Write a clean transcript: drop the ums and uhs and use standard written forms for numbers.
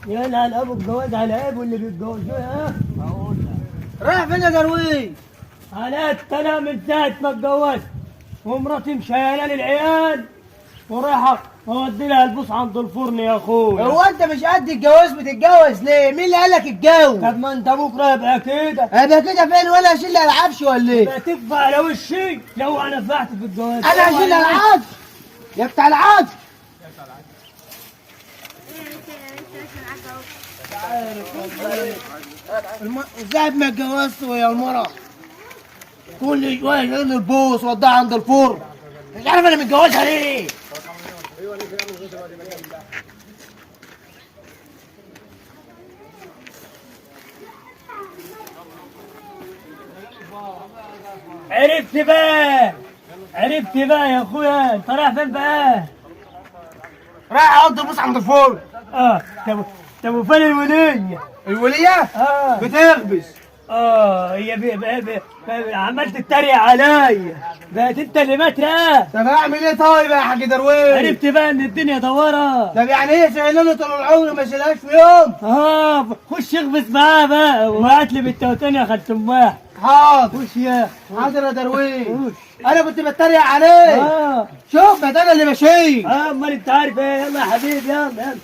يا لا ابو الجواز على عيب واللي بيتجوزوه ها؟ رايح فين يا درويش؟ انا من ساعة ما اتجوزت ومراتي مشايلة للعيال ورايحة اودي لها البوس عند الفرن يا اخويا. هو انت مش قد الجواز بتتجوز ليه؟ مين اللي قالك اتجوز؟ طب ما انت بكره يبقى كده. هيبقى كده فين وانا اشيل العفش ولا ايه؟ يبقى تكفى على وشي لو انا نفعت في الجواز. انا اشيل العفش يا بتاع العفش. ساعة ما اتجوزت ويا المرة كل شوية يقول البوس وداها عند الفرن. مش عارف انا متجوزها ليه؟ عرفت بقى يا اخويا. انت رايح فين بقى؟ رايح اقضي البوس عند الفرن. طب وفين الولية؟ الولية؟ بتخبز. هي عمال تتريق عليا بقت انت اللي ماترة. طب اعمل ايه طيب يا حاج درويش؟ عرفت بقى ان الدنيا دوارة. طب يعني ايه شايلاني طول العمر ما شيلهاش في يوم؟ خش اخبز معاه بقى وهات لي بالتوتين يا خالة تماح. حاضر. خش يا حاضر يا درويش. انا كنت بتريق عليه. شوف بقى انا اللي بشيل. امال انت عارف ايه. يلا يا حبيبي يلا.